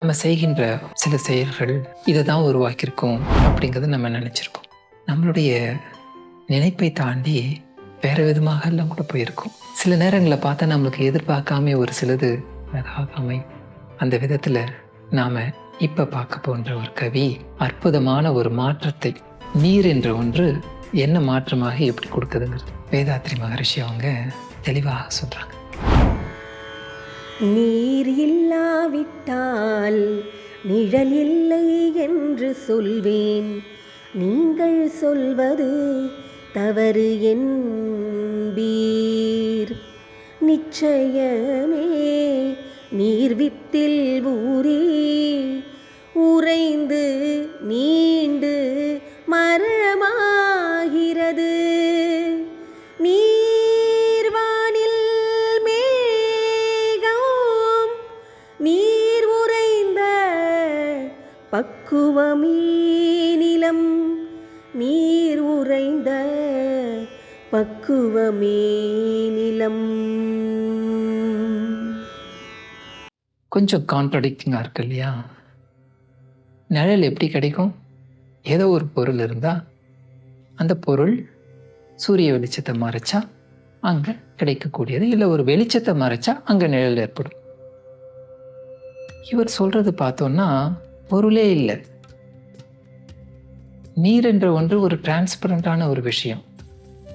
நம்ம செய்கின்ற சில செயல்கள் இதை தான் உருவாக்கியிருக்கோம் அப்படிங்கிறத நம்ம நினச்சிருக்கோம். நம்மளுடைய நினைப்பை தாண்டி வேறு விதமாக எல்லாம் கூட போயிருக்கோம். சில நேரங்களில் பார்த்தா நம்மளுக்கு எதிர்பார்க்காம ஒரு சிலது அழகாக அமையும். அந்த விதத்தில் நாம் இப்போ பார்க்க போன்ற ஒரு கவி அற்புதமான ஒரு மாற்றத்தை, நீர் என்ற ஒன்று என்ன மாற்றமாக எப்படி கொடுக்குதுங்கிறது வேதாத்ரி மகரிஷி அவங்க தெளிவாக சொல்கிறாங்க. நீர் இல்லாவிட்டால் நிழல் இல்லை என்று சொல்வேன். நீங்கள் சொல்வது தவறு என்பீர். நிச்சயமே நீர் வித்தில் ஊறி உறைந்து நீண்டு மரமாகிறது. நீர்வானில் மேகம் நீர் உறைந்த பக்குவமே நிலம். நீர் உறைந்த பக்குவமே நிலம். கொஞ்சம் கான்ட்ரடிக்டிங்காக இருக்கு இல்லையா? நிழல் எப்படி கிடைக்கும்? ஏதோ ஒரு பொருள் இருந்தால் அந்த பொருள் சூரிய வெளிச்சத்தை மறைச்சா அங்கே கிடைக்கக்கூடியது, இல்லை ஒரு வெளிச்சத்தை மறைச்சா அங்கே நிழல் ஏற்படும். இவர் சொல்றது பார்த்தோன்னா பொருளே இல்லை. நீர் என்ற ஒன்று ஒரு டிரான்ஸ்பரண்டான ஒரு விஷயம்,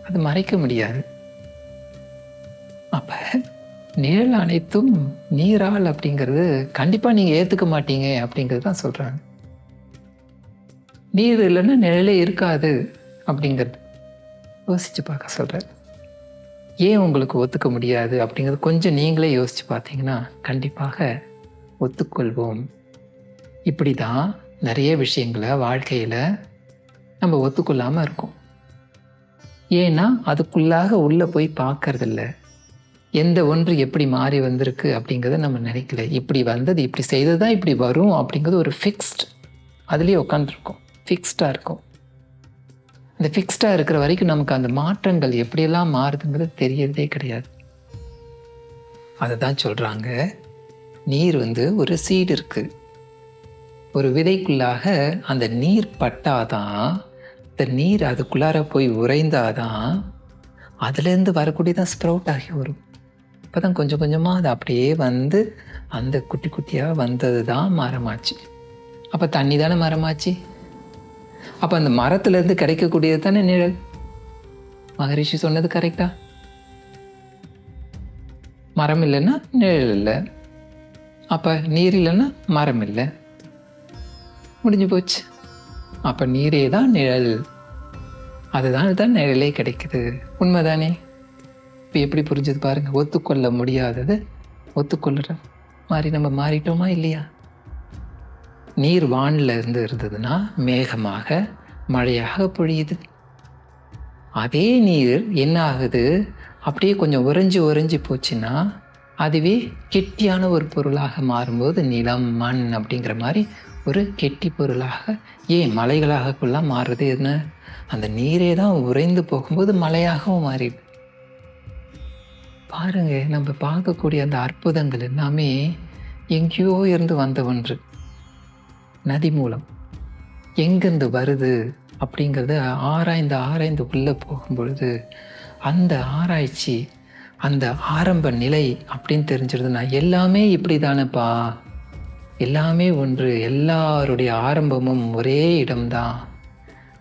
அது மறைக்க முடியாது. அப்போ நிழல் அனைத்தும் நீரால் அப்படிங்கிறது கண்டிப்பாக நீங்கள் ஏற்றுக்க மாட்டீங்க அப்படிங்கிறது தான் சொல்கிறாங்க. நீர் இல்லைன்னா நிழலே இருக்காது அப்படிங்கிறது யோசித்து பார்க்க சொல்கிறார். ஏன் உங்களுக்கு ஒத்துக்க முடியாது அப்படிங்கிறது கொஞ்சம் நீங்களே யோசித்து பார்த்தீங்கன்னா கண்டிப்பாக ஒத்துக்கொள்வோம். இப்படி தான் நிறைய விஷயங்களை வாழ்க்கையில் நம்ம ஒத்துக்கொள்ளாமல் இருக்கோம். ஏன்னா அதுக்குள்ளாக உள்ளே போய் பார்க்கறதில்ல. எந்த ஒன்று எப்படி மாறி வந்திருக்கு அப்படிங்கிறத நம்ம நினைக்கல. இப்படி வந்தது, இப்படி செய்தது தான் இப்படி வரும் அப்படிங்கிறது ஒரு ஃபிக்ஸ்ட், அதுலேயே உட்காந்துருக்கோம், ஃபிக்ஸ்டாக இருக்கும். அந்த ஃபிக்ஸ்டாக இருக்கிற வரைக்கும் நமக்கு அந்த மாற்றங்கள் எப்படியெல்லாம் மாறுதுங்கிறது தெரியறதே கிடையாது. அதை தான் சொல்கிறாங்க, நீர் ஒரு சீடு இருக்குது. ஒரு விதைக்குள்ளாக அந்த நீர் பட்டாதான், இந்த நீர் அதுக்குள்ளார போய் உறைந்தாதான் அதுலேருந்து வரக்கூடியதான் ஸ்ப்ரவுட் ஆகி வரும். அப்போ தான் கொஞ்சம் கொஞ்சமாக அது அப்படியே வந்து அந்த குட்டி குட்டியாக வந்தது தான் மரமாச்சு. அப்போ தண்ணி தானே மரமாச்சு. அப்போ அந்த மரத்துலேருந்து கிடைக்கக்கூடியது தானே நிழல். மகரிஷி சொன்னது கரெக்டா? மரம் இல்லைன்னா நிழல் இல்லை, அப்போ நீர் இல்லைன்னா மரம் இல்லை, முடிஞ்சு போச்சு. அப்போ நீரே தான் நிழல், அதுதான் நிழலே கிடைக்குது. உண்மைதானே? இப்போ எப்படி புரிஞ்சது பாருங்கள். ஒத்துக்கொள்ள முடியாதது ஒத்துக்கொள்ளுற மாதிரி நம்ம மாறிட்டோமா இல்லையா? நீர் வானில் இருந்ததுன்னா மேகமாக மழையாக பொழியுது. அதே நீர் என்ன ஆகுது, அப்படியே கொஞ்சம் உறைஞ்சி போச்சுன்னா அதுவே கெட்டியான ஒரு பொருளாக மாறும்போது நிலம், மண் அப்படிங்கிற மாதிரி ஒரு கெட்டி பொருளாக, ஏன் மலைகளாகக்குள்ளாம் மாறுறது என்ன? அந்த நீரே தான் உறைந்து போகும்போது மலையாகவும் மாறிடுது. பாருங்க, நம்ம பார்க்கக்கூடிய அந்த அற்புதங்கள் எல்லாமே எங்கேயோ இருந்து வந்த ஒன்று. நதி மூலம் எங்கேருந்து வருது அப்படிங்கிறத ஆராய்ந்து உள்ளே போகும்பொழுது அந்த ஆராய்ச்சி, அந்த ஆரம்ப நிலை அப்படின்னு தெரிஞ்சிருதுன்னா எல்லாமே இப்படி தானேப்பா, எல்லாமே ஒன்று, எல்லாருடைய ஆரம்பமும் ஒரே இடம்தான்.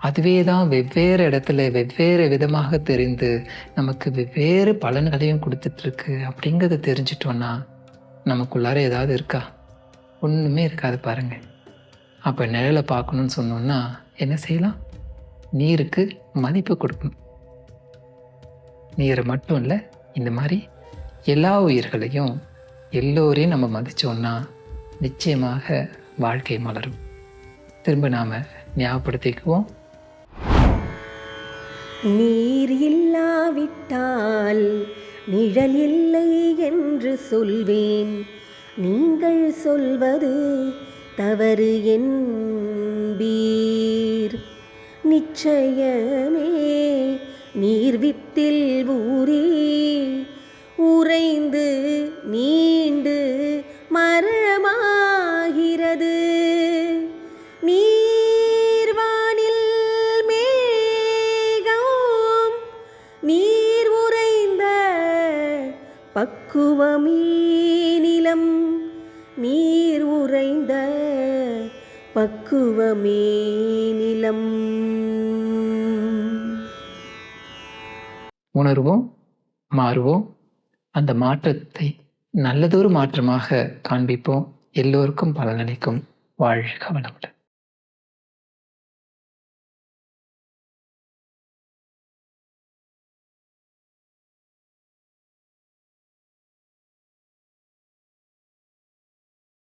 அதுவே தான் வெவ்வேறு இடத்துல வெவ்வேறு விதமாக தெரிந்து நமக்கு வெவ்வேறு பலன்களையும் கொடுத்துட்ருக்கு அப்படிங்கிறத தெரிஞ்சிட்டோன்னா நமக்குள்ளார ஏதாவது இருக்கா? ஒன்றுமே இருக்காது பாருங்கள். அப்போ நிழலை பார்க்கணுன்னு சொன்னோன்னா என்ன செய்யலாம்? நீருக்கு மதிப்பு கொடுக்கணும். நீரை மட்டும் இல்லை, இந்த மாதிரி எல்லா உயிர்களையும் எல்லோரையும் நம்ம மதித்தோன்னா நிச்சயமாக வாழ்க்கை மலரும். திரும்ப நாம் ஞாபகப்படுத்திக்குவோம். நீர் இல்லாவிட்டால் நிழல் இல்லை என்று சொல்வேன். நீங்கள் சொல்வது தவறு என்பீர். நிச்சயமே நீர் வித்தில் ஊறி உறைந்து நீண்டு மரமாகிற பக்குவமே நிலம் நீர் உறைந்த பக்குவமே நிலம். உணர்வோம், மாறுவோம், அந்த மாற்றத்தை நல்லதொரு மாற்றமாக காண்பிப்போம். எல்லோருக்கும் பலனளிக்கும். வாழ்க வளமுடன்.